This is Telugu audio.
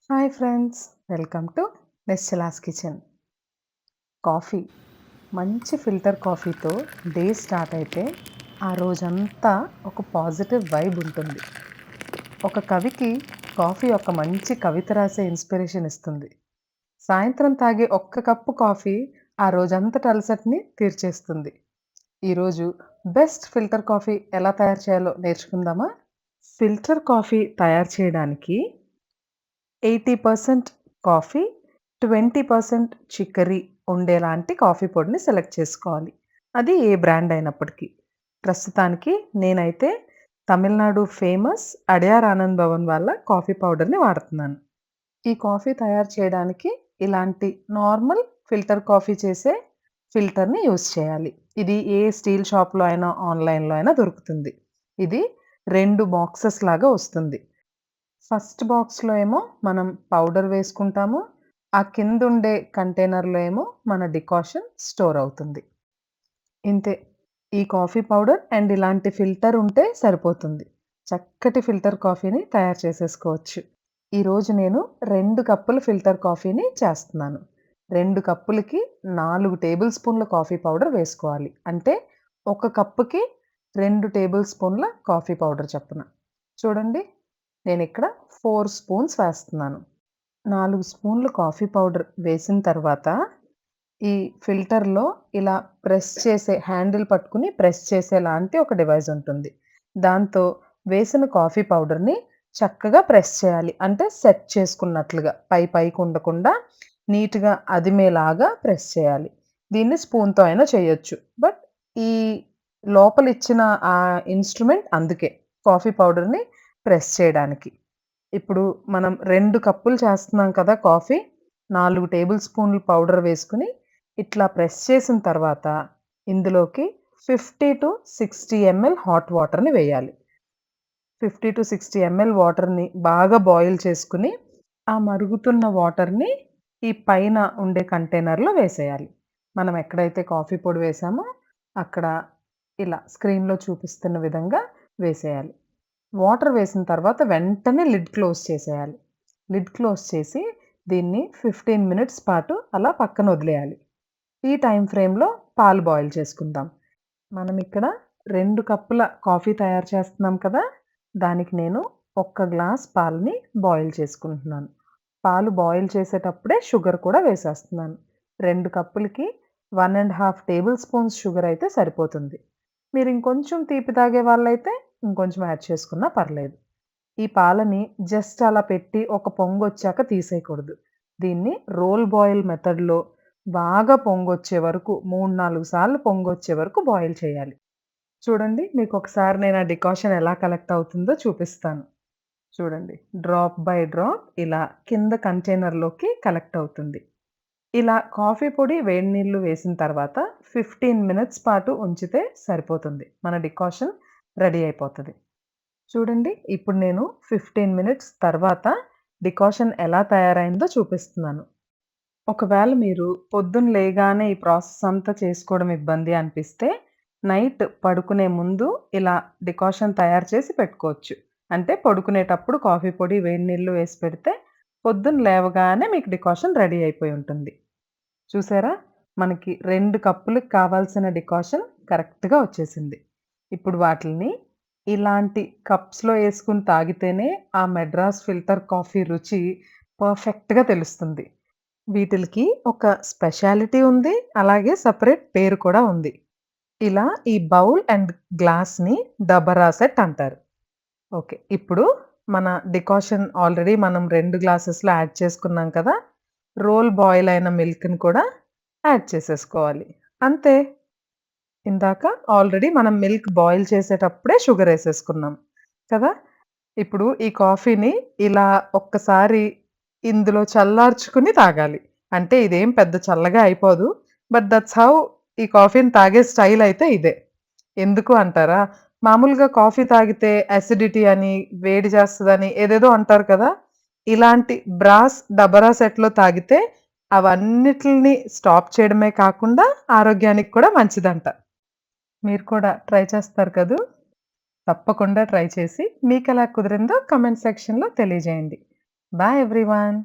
Hi friends, welcome to Nischala's kitchen. Coffee, మంచి ఫిల్టర్ కాఫీతో డే స్టార్ట్ అయితే ఆ రోజంతా ఒక పాజిటివ్ వైబ్ ఉంటుంది. ఒక కవికి కాఫీ ఒక మంచి కవిత రాసే ఇన్స్పిరేషన్ ఇస్తుంది. సాయంత్రం తాగే ఒక్క కప్పు కాఫీ ఆ రోజంతటి అలసటని తీర్చేస్తుంది. ఈరోజు బెస్ట్ ఫిల్టర్ కాఫీ ఎలా తయారు చేయాలో నేర్చుకుందామా? ఫిల్టర్ కాఫీ తయారు చేయడానికి 80% కాఫీ, 20% చిక్కరి ఉండేలాంటి కాఫీ పొడిని సెలెక్ట్ చేసుకోవాలి. అది ఏ బ్రాండ్ అయినప్పటికీ. ప్రస్తుతానికి నేనైతే తమిళనాడు ఫేమస్ అడయార్ ఆనంద్ భవన్ వాళ్ళ కాఫీ పౌడర్‌ని వాడుతున్నాను. ఈ కాఫీ తయారు చేయడానికి ఇలాంటి నార్మల్ ఫిల్టర్ కాఫీ చేసే ఫిల్టర్‌ని యూజ్ చేయాలి. ఇది ఏ స్టీల్ షాప్‌లో అయినా, ఆన్‌లైన్‌లో అయినా దొరుకుతుంది. ఇది 2 బాక్సెస్ లాగా వస్తుంది. ఫస్ట్ బాక్స్‌లో ఏమో మనం పౌడర్ వేసుకుంటాము. ఆ కిందుండే కంటైనర్‌లో ఏమో మన డికాషన్ స్టోర్ అవుతుంది. ఇంతే. ఈ కాఫీ పౌడర్ అండ్ ఇలాంటి ఫిల్టర్ ఉంటే సరిపోతుంది. చక్కటి ఫిల్టర్ కాఫీని తయారు చేసేసుకోవచ్చు. ఈరోజు నేను 2 కప్పుల ఫిల్టర్ కాఫీని చేస్తున్నాను. 2 కప్పులకి 4 టేబుల్ స్పూన్ల కాఫీ పౌడర్ వేసుకోవాలి. అంటే ఒక కప్పుకి 2 టేబుల్ స్పూన్ల కాఫీ పౌడర్ చప్పున. చూడండి, నేనిక్కడ 4 స్పూన్స్ వేస్తున్నాను. 4 స్పూన్లు కాఫీ పౌడర్ వేసిన తర్వాత, ఈ ఫిల్టర్‌లో ఇలా ప్రెస్ చేసే హ్యాండిల్ పట్టుకొని ప్రెస్ చేసేలాంటి ఒక డివైస్ ఉంటుంది. దాంతో వేసిన కాఫీ పౌడర్‌ని చక్కగా ప్రెస్ చేయాలి. అంటే సెట్ చేసుకున్నట్లుగా పైకి ఉండకుండా నీట్‌గా అదిమేలాగా ప్రెస్ చేయాలి. దీన్ని స్పూన్‌తో అయినా చేయొచ్చు. బట్ ఈ లోపల ఇచ్చిన ఆ ఇన్‌స్ట్రుమెంట్ అందుకే. కాఫీ పౌడర్‌ని ప్రెస్ చేయడానికి. ఇప్పుడు మనం 2 కప్పులు చేస్తున్నాం కదా కాఫీ. 4 టేబుల్ స్పూన్లు పౌడర్ వేసుకొని, ఇట్లా ప్రెస్ చేసిన తర్వాత, ఇందులోకి 50-60 ఎంఎల్ హాట్ వాటర్‌ని వేయాలి. 50-60 ఎంఎల్ వాటర్‌ని బాగా బాయిల్ చేసుకొని, ఆ మరుగుతున్న వాటర్‌ని ఈ పైన ఉండే కంటైనర్‌లో వేసేయాలి. మనం ఎక్కడైతే కాఫీ పొడి వేసామో, అక్కడ ఇలా స్క్రీన్‌లో చూపిస్తున్న విధంగా వేసేయాలి. వాటర్ వేసిన తర్వాత వెంటనే లిడ్ క్లోజ్ చేసేయాలి. లిడ్ క్లోజ్ చేసి దీన్ని 15 మినిట్స్ పాటు అలా పక్కన వదిలేయాలి. ఈ టైమ్ ఫ్రేమ్‌లో పాలు బాయిల్ చేసుకుందాం. మనం ఇక్కడ 2 కప్పుల కాఫీ తయారు చేస్తున్నాం కదా! దానికి నేను ఒక్క గ్లాస్ పాలని బాయిల్ చేసుకుంటున్నాను. పాలు బాయిల్ చేసేటప్పుడే షుగర్ కూడా వేసేస్తున్నాను. 2 కప్పులకి 1 టేబుల్ స్పూన్స్ షుగర్ అయితే సరిపోతుంది. మీరు ఇంకొంచెం తీపి తాగే వాళ్ళైతే ఇంకొంచెం యాడ్ చేసుకున్నా పర్లేదు. ఈ పాలని జస్ట్ అలా పెట్టి ఒక పొంగొచ్చాక తీసేయకూడదు. దీన్ని రోల్ బాయిల్ మెథడ్‌లో బాగా పొంగొచ్చే వరకు 3, 4 సార్లు పొంగొచ్చే వరకు బాయిల్ చేయాలి. చూడండి, మీకొకసారి నేను ఆ డికాషన్ ఎలా కలెక్ట్ అవుతుందో చూపిస్తాను. చూడండి, డ్రాప్ బై డ్రాప్ ఇలా కింద కంటైనర్‌లోకి కలెక్ట్ అవుతుంది. ఇలా కాఫీ పొడి, వేడి నీళ్లు వేసిన తర్వాత 15 మినిట్స్ పాటు ఉంచితే సరిపోతుంది. మన డికాషన్ రెడీ అయిపోతది. చూడండి, ఇప్పుడు నేను 15 మినిట్స్ తర్వాత డికాషన్ ఎలా తయారైందో చూపిస్తున్నాను. ఒకవేళ మీరు పొద్దున్న లేగానే ఈ ప్రాసెస్ అంతా చేసుకోవడం ఇబ్బంది అనిపిస్తే, నైట్ పడుకునే ముందు ఇలా డికాషన్ తయారు చేసి పెట్టుకోవచ్చు. అంటే పడుకునేటప్పుడు కాఫీ పొడి, వేడి నీళ్లు వేసి పెడితే పొద్దున్న లేవగానే మీకు డికాషన్ రెడీ అయిపోయి ఉంటుంది. చూసారా? మనకి 2 కప్పులకి కావాల్సిన డికాషన్ కరెక్ట్‌గా వచ్చేసింది. ఇప్పుడు వాటిల్ని ఇలాంటి కప్స్‌లో యేసుకొని తాగితేనే ఆ మెడ్రాస్ ఫిల్టర్ కాఫీ రుచి పర్ఫెక్ట్‌గా తెలుస్తుంది. వీటిలికి ఒక స్పెషాలిటీ ఉంది. అలాగే సెపరేట్ పేరు కూడా ఉంది. ఇలా ఈ బౌల్ అండ్ గ్లాస్‌ని డబరా సెట్ అంటారు. ఓకే. ఇప్పుడు మన డికాషన్ ఆల్రెడీ మనం 2 గ్లాసెస్‌లో యాడ్ చేసుకున్నాం కదా! రోల్ బాయిల్ అయిన మిల్క్‌ని కూడా యాడ్ చేసేసుకోవాలి. అంతే. ఇందాక ఆల్రెడీ మనం మిల్క్ బాయిల్ చేసేటప్పుడే షుగరేసేసుకున్నాం కదా! ఇప్పుడు ఈ కాఫీని ఇలా ఒక్కసారి ఇందులో చల్లార్చుకుని తాగాలి. అంటే ఇదేం పెద్ద చల్లగా అయిపోదు. బట్ దట్స్ హౌ ఈ కాఫీని తాగే స్టైల్ అయితే ఇదే. ఎందుకు అంటారా? మామూలుగా కాఫీ తాగితే అసిడిటీ అని, వేడి చేస్తదని ఏదేదో అంటారు కదా! ఇలాంటి బ్రాస్, డబరా సెట్‌లో తాగితే అవన్నిటిని స్టాప్ చేయడమే కాకుండా ఆరోగ్యానికి కూడా మంచిదంట. మీరు కూడా ట్రై చేస్తారు కదూ! తప్పకుండా ట్రై చేసి మీకెలా కుదిరిందో కామెంట్ సెక్షన్‌లో తెలియజేయండి. Bye everyone.